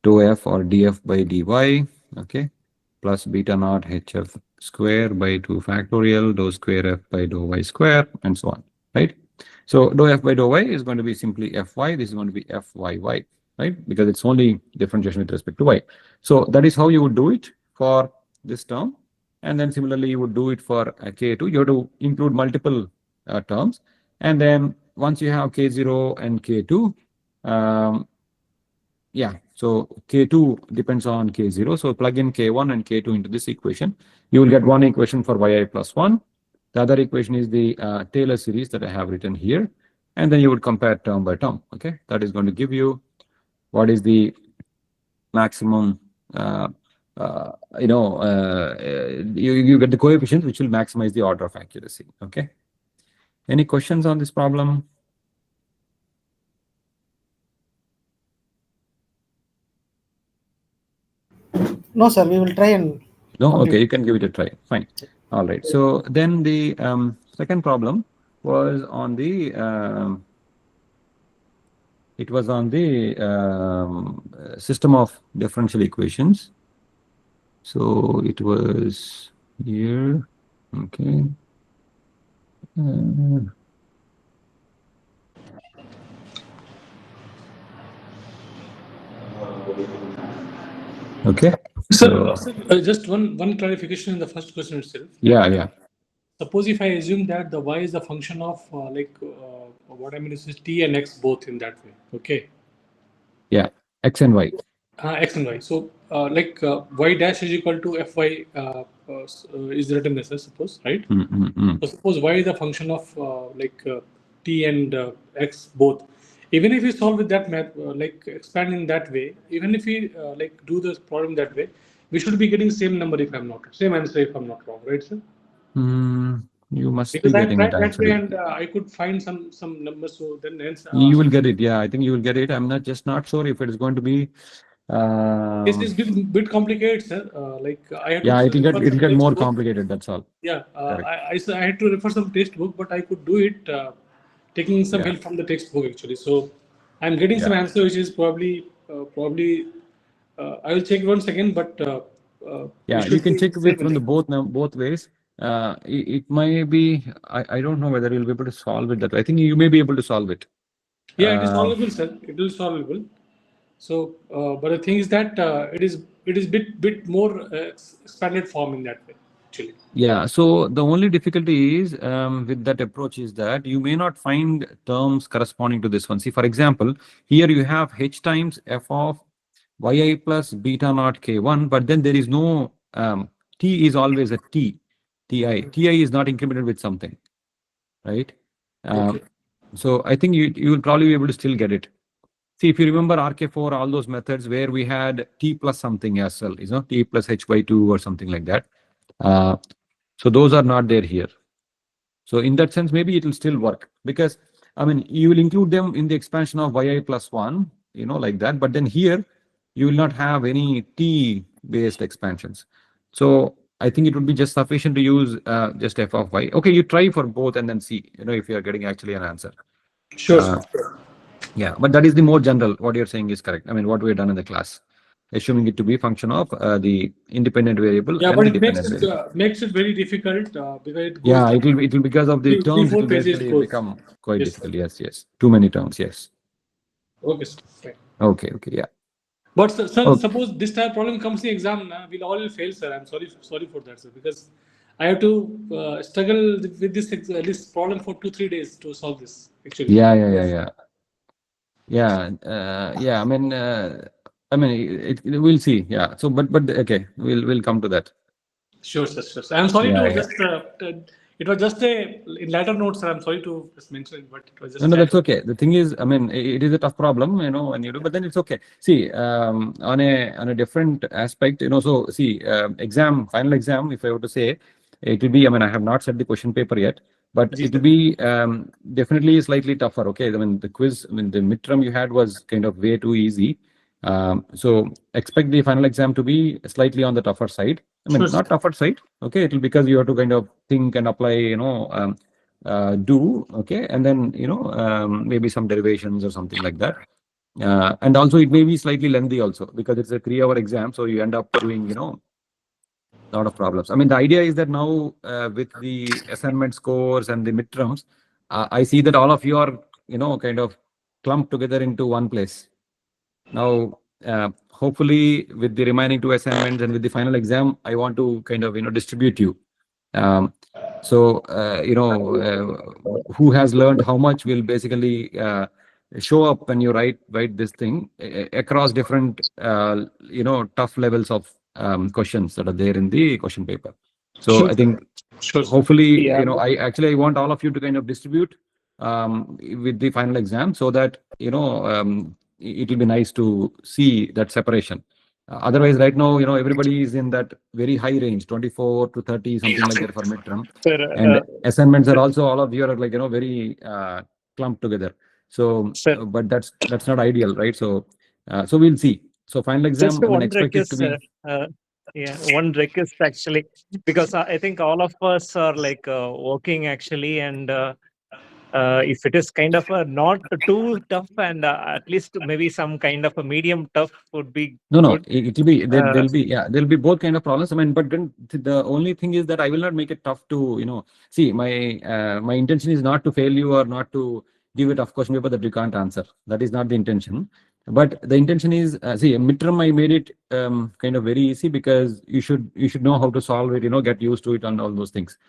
dou f or df by dy, okay, plus beta naught hf square by 2 factorial dou square f by dou y square, and so on, right? So dou f by dou y is going to be simply fy. This is going to be fyy, right? Because it's only differentiation with respect to y. So that is how you would do it for this term. And then similarly, you would do it for k2. You have to include multiple terms. And then once you have k0 and k2, yeah, so k2 depends on k0. So plug in k1 and k2 into this equation. You will get one equation for yi plus 1. The other equation is the Taylor series that I have written here. And then you would compare term by term. Okay, that is going to give you what is the maximum, you get the coefficients which will maximize the order of accuracy. Okay. Any questions on this problem? No, sir. We will try and. No, complete. okay, you can give it a try. Fine. All right. So then the second problem was on the it was on the system of differential equations. So it was here. Okay. Okay. Sir, just one clarification in the first question itself. Yeah. Suppose if I assume that the y is the function of what I mean is t and x both in that way. Okay. Yeah, x and y. X and y. So y dash is equal to fy is written as I suppose, right? So suppose y is a function of t and x both. Even if we solve with that math, expand in that way, even if we do this problem that way, we should be getting same number if I'm not same answer if I'm not wrong, right, sir? You must Because be I getting tried it that way actually. and I could find some numbers. So then hence You will get it. Yeah, I think you will get it. I'm not sure if it is going to be. it's a bit complicated, sir. I had to Yeah, it'll refer some get more textbook. complicated. That's all. Yeah, I had to refer some textbook, but I could do it taking some help from the textbook actually. So I'm getting some answer, which is probably I will check once again, but yeah, you can check with from the both ways. It may be. I don't know whether you'll be able to solve it that way. I think you may be able to solve it. Yeah, it is solvable, sir. It will solvable. So, but the thing is that it is bit more expanded form in that way, actually. Yeah. So the only difficulty is with that approach is that you may not find terms corresponding to this one. See, for example, here you have h times f of yi plus beta naught k1, but then there is no t is always a ti. Ti is not incremented with something, right? Okay. So I think you will probably be able to still get it. See, if you remember RK4, all those methods where we had t plus something as well, t plus h by 2 or something like that. So those are not there here. So in that sense, maybe it will still work because, I mean, you will include them in the expansion of yi plus 1, like that. But then here, you will not have any t-based expansions. So I think it would be just sufficient to use just f of y. Okay, you try for both and then see, if you are getting actually an answer. Sure. Yeah, but that is the more general. What you're saying is correct. I mean, what we've done in the class. assuming it to be function of the independent variable Yeah, and but the it makes dependent it variable. makes it very difficult because it goes Yeah, it will because of the three, terms. It 4 will pages basically goes. become quite Yes, difficult. Yes, yes. Too many terms. Yes. Okay, sir. Fine. Okay. Okay. Yeah. But sir, Okay. suppose this type of problem comes in the exam, we'll all fail, sir. I'm sorry for that, sir, because I have to struggle with this problem for 2-3 days to solve this. Actually. Yeah. Yeah. I mean, we'll see. Yeah. So, but okay, we'll come to that. Sure, sir. Sure. Sir. I'm sorry Yeah. to Yeah. just. It was just in latter notes, sir. I'm sorry to just mention it, but it was just. No, that's okay. The thing is, I mean, it is a tough problem, when you do, but then it's okay. See, on a different aspect, so see, final exam, if I were to say, it will be, I mean, I have not set the question paper yet, but Ji, it will sir. be definitely slightly tougher. Okay, I mean, the midterm you had was kind of way too easy. So expect the final exam to be slightly on the tougher side. I mean, Sure, sir. not tougher side. Okay, it will because you have to kind of think and apply, do, okay, and then maybe some derivations or something like that, and also it may be slightly lengthy also because it's a 3-hour exam, so you end up doing a lot of problems. I mean, the idea is that now with the assignment scores and the midterms, I see that all of you are kind of clumped together into one place now. Hopefully with the remaining 2 assignments and with the final exam, I want to kind of distribute you. So who has learned how much will basically show up when you write this thing across different tough levels of questions that are there in the question paper. So Sure, I think sure, sir. hopefully Yeah. I want all of you to kind of distribute with the final exam so that it will be nice to see that separation. Otherwise, right now, everybody is in that very high range, 24 to 30, something like that for midterm. Sir, And assignments are also, all of you are like, very clumped together. So, Sir. but that's not ideal, right? So, so we'll see. So final exam, just I mean, one expect it request, to be. one request actually, because I think all of us are like working actually, and if it is kind of not too tough, and at least maybe some kind of a medium tough would be No, good. it will be, there'll be both kind of problems. I mean, but then the only thing is that I will not make it tough to, see, my intention is not to fail you or not to give a tough question paper that you can't answer. That is not the intention. But the intention is, see, midterm, I made it kind of very easy because you should know how to solve it, get used to it and all those things.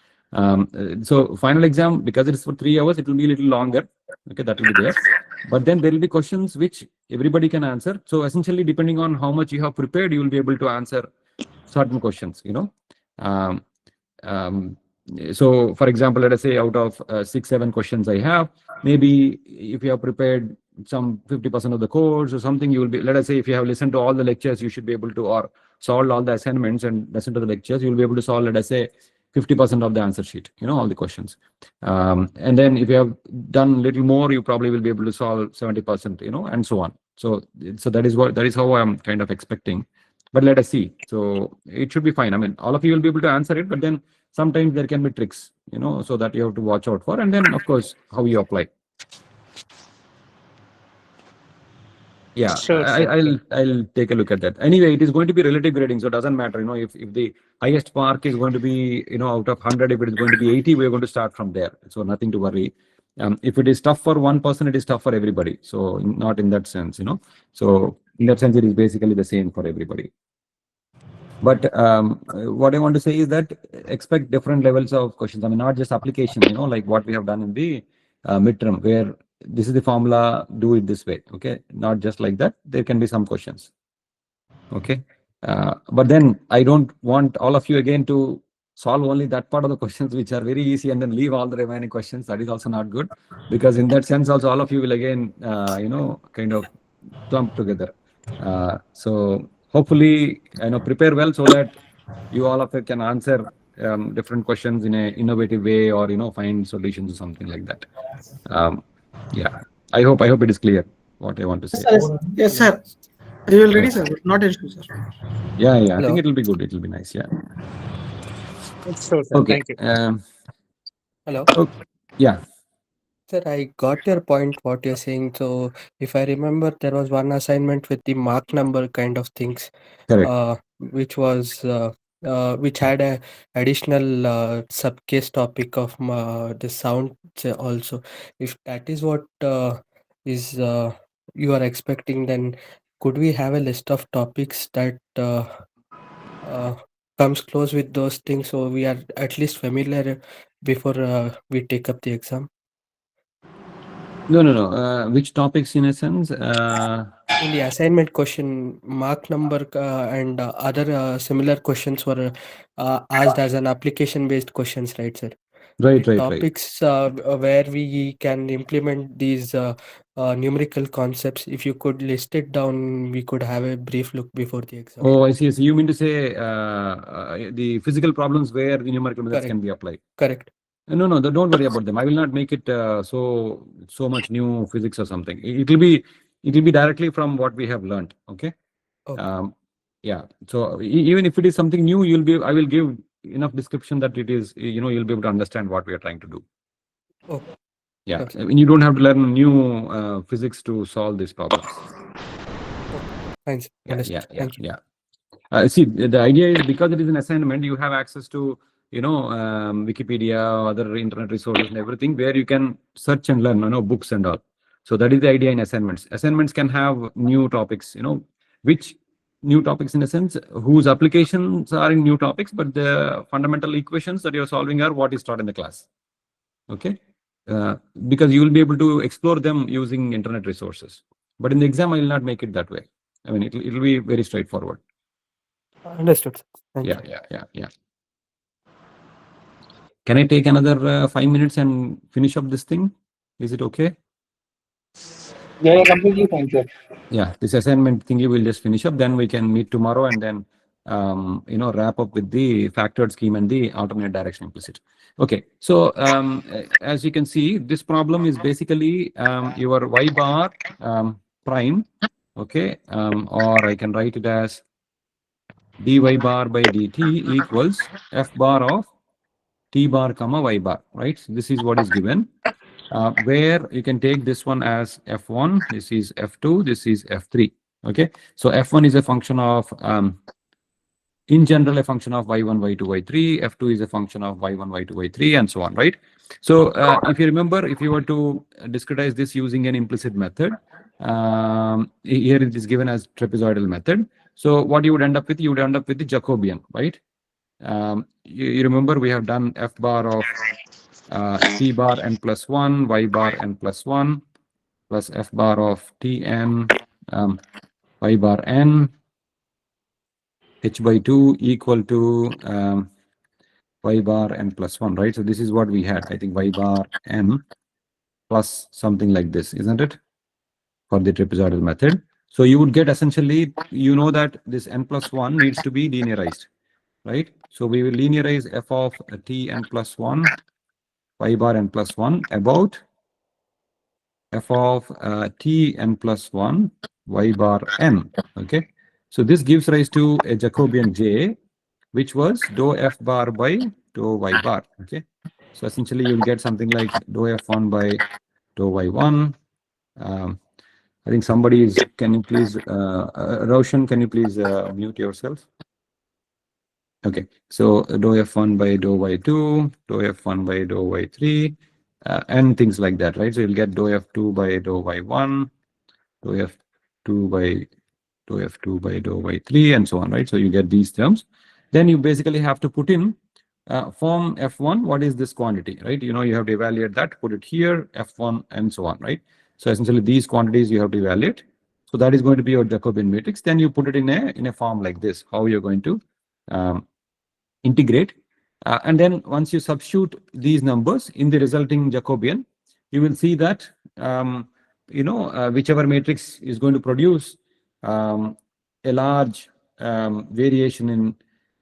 So final exam, because it's for 3 hours, it will be a little longer. Okay, that will be there. But then there will be questions which everybody can answer. So essentially, depending on how much you have prepared, you will be able to answer certain questions, so for example, let us say out of 6-7 questions I have, maybe if you have prepared some 50% of the course or something, you will be, let us say, if you have listened to all the lectures, you should be able to, or solved all the assignments and listened to the lectures, you will be able to solve, let us say, 50% of the answer sheet, all the questions. And then if you have done a little more, you probably will be able to solve 70%, and so on. So that is how I'm kind of expecting. But let us see. So it should be fine. I mean, all of you will be able to answer it, but then sometimes there can be tricks, so that you have to watch out for. And then, of course, how you apply. Yeah, Sure, sir. I'll take a look at that. Anyway, it is going to be relative grading, so it doesn't matter. If the highest mark is going to be, out of 100, if it is going to be 80, we're going to start from there. So nothing to worry. If it is tough for one person, it is tough for everybody. So not in that sense, So in that sense, it is basically the same for everybody. But what I want to say is that expect different levels of questions. I mean, not just application, like what we have done in the midterm, where this is the formula, do it this way. Okay, not just like that. There can be some questions. Okay, but then I don't want all of you again to solve only that part of the questions which are very easy and then leave all the remaining questions. That is also not good, because in that sense also all of you will again kind of clump together. So hopefully prepare well so that you all of it can answer different questions in an innovative way, or find solutions or something like that. Yeah, I hope it is clear what I want to say. Yes, sir. We will ready, sir. Not an issue, sir. Yeah, I Hello. think it will be good. It will be nice. Yeah. Sure, sir. Okay. Thank you. Hello. Yeah. Sir, I got your point, what you're saying. So if I remember, there was one assignment with the mark number kind of things, Correct. which was which had a additional sub case topic of the sound also. If that is what is you are expecting, then could we have a list of topics that uh, comes close with those things, so we are at least familiar before we take up the exam? No. Which topics in a sense? In the assignment question, mark number and other similar questions were asked as an application-based questions, right, sir? The Right. topics where we can implement these numerical concepts, if you could list it down, we could have a brief look before the exam. Oh, I see. So you mean to say the physical problems where the numerical methods Correct. can be applied? Correct. No, don't worry about them. I will not make it so much new physics or something. It will be directly from what we have learned. Okay. Okay. Yeah. So even if it is something new, I will give enough description that it is, you'll be able to understand what we are trying to do. Okay. Yeah. Sure, sir. I mean, you don't have to learn new physics to solve these problems. Fine, sir. Understood. Thank you. See, the idea is because it is an assignment, you have access to, Wikipedia, other internet resources and everything where you can search and learn, books and all. So that is the idea in assignments. Assignments can have new topics, which new topics in a sense, whose applications are in new topics, but the fundamental equations that you're solving are what is taught in the class. Okay. Because you will be able to explore them using internet resources. But in the exam, I will not make it that way. I mean, it'll be very straightforward. Understood, sir. Thank you. Yeah. Can I take another 5 minutes and finish up this thing? Is it okay? Yeah, completely fine, sir. Yeah, this assignment thingy will just finish up. Then we can meet tomorrow and then, wrap up with the factored scheme and the alternate direction implicit. Okay, so as you can see, this problem is basically your y bar prime. Okay, or I can write it as dy bar by dt equals f bar of t bar comma y bar, right? So this is what is given, where you can take this one as f1, this is f2, this is f3. Okay, so f1 is a function of in general a function of y1, y2, y3. F2 is a function of y1, y2, y3, and so on, right? So if you remember, if you were to discretize this using an implicit method, here it is given as trapezoidal method. So what you would end up with, you would end up with the Jacobian, right? You remember we have done f bar of t bar n plus 1, y bar n plus 1, plus f bar of t n, y bar n, h by 2 equal to y bar n plus 1, right? So this is what we had, I think, y bar n plus something like this, isn't it? For the trapezoidal method. So you would get essentially, that this n plus 1 needs to be linearized, right? So we will linearize f of t n plus 1, y bar n plus 1 about f of t n plus 1, y bar n. Okay. So this gives rise to a Jacobian J, which was dou f bar by dou y bar. Okay. So essentially you'll get something like dou f1 by dou y1. I think somebody is, can you please, Roshan, can you please mute yourself? Okay, so dou f1 by dou y2, dou f1 by dou y3, and things like that, right? So you'll get dou f2 by dou y1, dou f2 by dou y3, and so on, right? So you get these terms. Then you basically have to put in form f1, what is this quantity, right? You have to evaluate that, put it here, f1, and so on, right? So essentially these quantities you have to evaluate. So that is going to be your Jacobian matrix. Then you put it in a form like this, how you're going to integrate. And then once you substitute these numbers in the resulting Jacobian, you will see that, whichever matrix is going to produce a large variation in,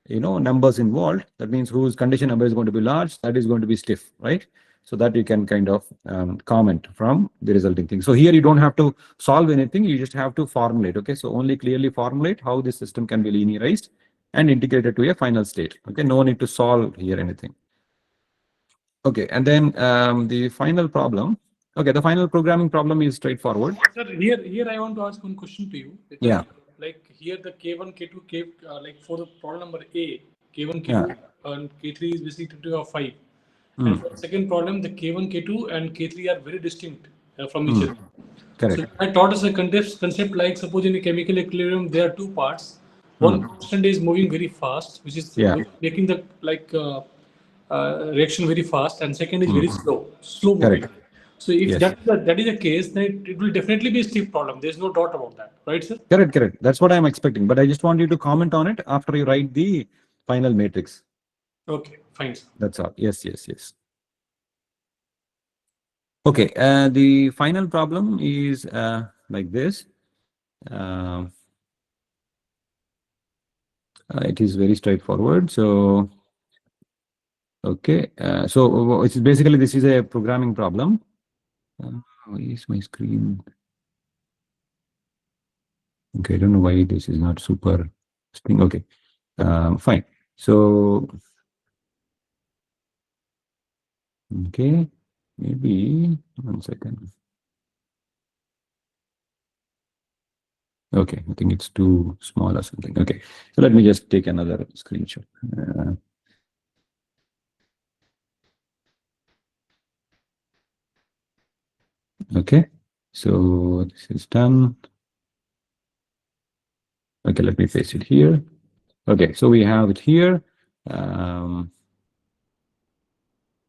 numbers involved, that means whose condition number is going to be large, that is going to be stiff, right? So that you can kind of comment from the resulting thing. So here you don't have to solve anything, you just have to formulate. Okay, so only clearly formulate how this system can be linearized and integrated to a final state. Okay, no need to solve here anything. Okay, and then the final problem Okay, the final programming problem is straightforward. Sir, here I want to ask one question to you. Yeah. Like here the K1, K2, K like for the problem number A, K1, K2 Yeah. and K3 is basically of 5. Mm. And for the second problem, the K1, K2 and K3 are very distinct from each other. Correct. So I taught us a concept like suppose in a chemical equilibrium there are two parts. One constant is moving very fast, which is Yeah. making the reaction very fast, and second is very slow moving. Correct. So if Yes. that is the case, then it will definitely be a steep problem. There's no doubt about that, right, sir? Correct, correct. That's what I'm expecting. But I just want you to comment on it after you write the final matrix. Okay, fine, sir. That's all. Yes, yes, yes. Okay, the final problem is like this. It is very straightforward. So, okay, so it's basically this is a programming problem. Why is my screen? Okay, I don't know why this is not super. Okay, fine. So, okay, maybe 1 second. Okay, I think it's too small or something. Okay, so let me just take another screenshot. Okay, so this is done. Okay, let me paste it here. Okay, so we have it here.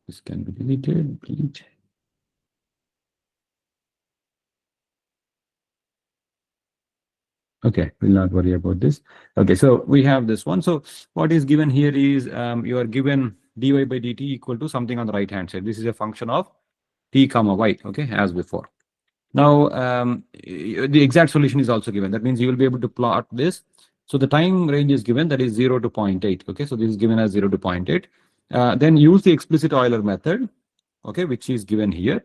This can be deleted. Delete. Okay, we'll not worry about this. Okay, so we have this one. So what is given here is you are given dy by dt equal to something on the right hand side. This is a function of t comma y, okay, as before. Now, the exact solution is also given. That means you will be able to plot this. So the time range is given, that is 0 to 0.8. Okay, so this is given as 0 to 0.8. Then use the explicit Euler method, okay, which is given here.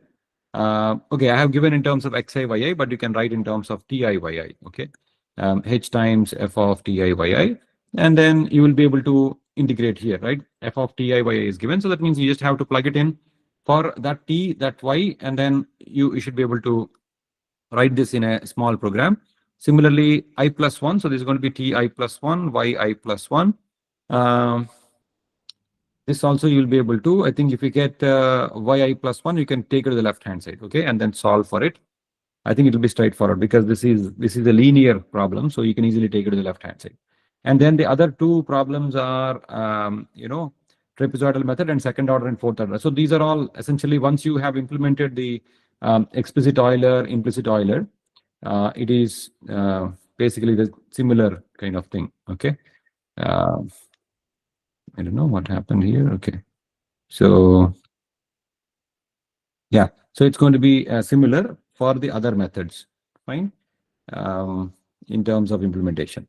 Okay, I have given in terms of xi yi, but you can write in terms of ti yi, okay. H times f of ti yi, and then you will be able to integrate here, right? F of ti yi is given, so that means you just have to plug it in for that t, that y, and then you should be able to write this in a small program. Similarly, I plus 1, so this is going to be ti plus 1, yi plus 1. This also you'll be able to, I think if you get yi plus 1, you can take it to the left hand side, okay, and then solve for it. I think it will be straightforward because this is a linear problem, so you can easily take it to the left hand side. And then the other two problems are, trapezoidal method and second order and fourth order. So these are all essentially once you have implemented the explicit Euler, implicit Euler, it is basically the similar kind of thing. Okay, I don't know what happened here. Okay, so yeah, so it's going to be similar for the other methods. Fine, in terms of implementation.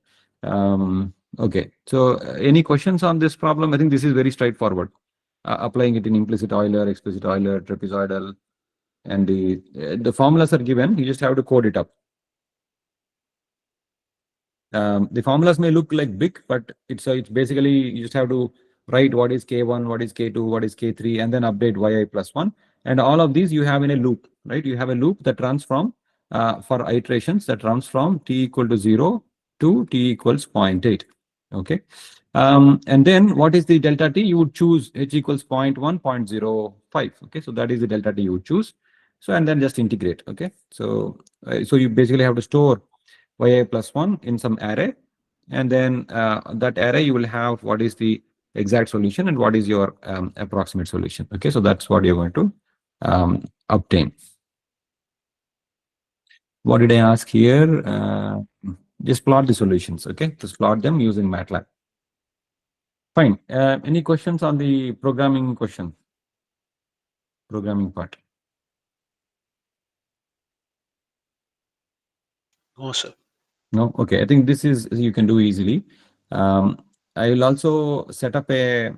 Okay, so any questions on this problem? I think this is very straightforward. Applying it in implicit Euler, explicit Euler, trapezoidal, and the formulas are given. You just have to code it up. The formulas may look like big, but it's basically you just have to write what is K1, what is K2, what is K3, and then update yi plus 1. And all of these you have in a loop, right? You have a loop that runs from, for iterations, that runs from t equal to 0 to t equals 0.8. Okay. And then what is the delta t? You would choose h equals 0.1, 0.05. Okay. So that is the delta t you would choose. So, and then just integrate. Okay. So, so you basically have to store yi plus 1 in some array, and then that array you will have what is the exact solution and what is your approximate solution. Okay, so that's what you're going to obtain. What did I ask here? Just plot the solutions. Okay, just plot them using MATLAB. Fine. Any questions on the programming question? Programming part? No, sir. No? Okay, I think this is, you can do easily. I will also set up a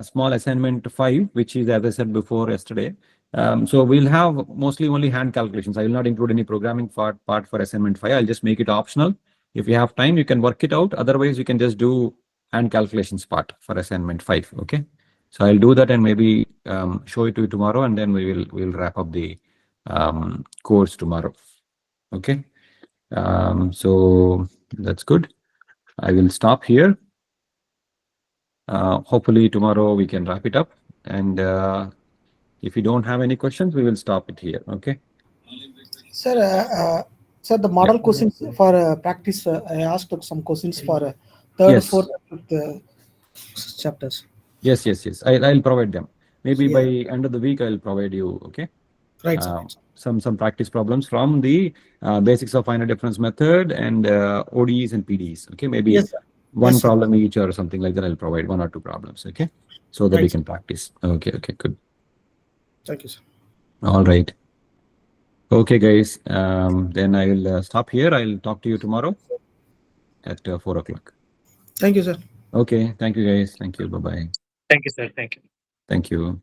small assignment 5, which is, as I said before yesterday. So we'll have mostly only hand calculations. I will not include any programming part for assignment 5. I'll just make it optional. If you have time, you can work it out. Otherwise, you can just do hand calculations part for assignment 5. Okay. So I'll do that and maybe show it to you tomorrow, and then we'll wrap up the course tomorrow. Okay. So that's good. I will stop here. Hopefully tomorrow we can wrap it up. And if you don't have any questions, we will stop it here. Okay. Sir, sir, the model questions for practice, I asked some questions for third, Yes. fourth, fifth chapters. Yes. I'll provide them. Maybe Yeah. by end of the week, I'll provide you. Okay. Right, sir. Some practice problems from the basics of finite difference method and ODEs and PDEs. Okay. Maybe Yes, sir. one Yes, sir. problem each or something like that. I'll provide 1 or 2 problems. Okay. So that Right, we sir. can practice. Okay. Good. Thank you, sir. All right. Okay, guys. Then I will stop here. I'll talk to you tomorrow at 4 o'clock. Thank you, sir. Okay. Thank you, guys. Thank you. Bye-bye. Thank you, sir. Thank you. Thank you.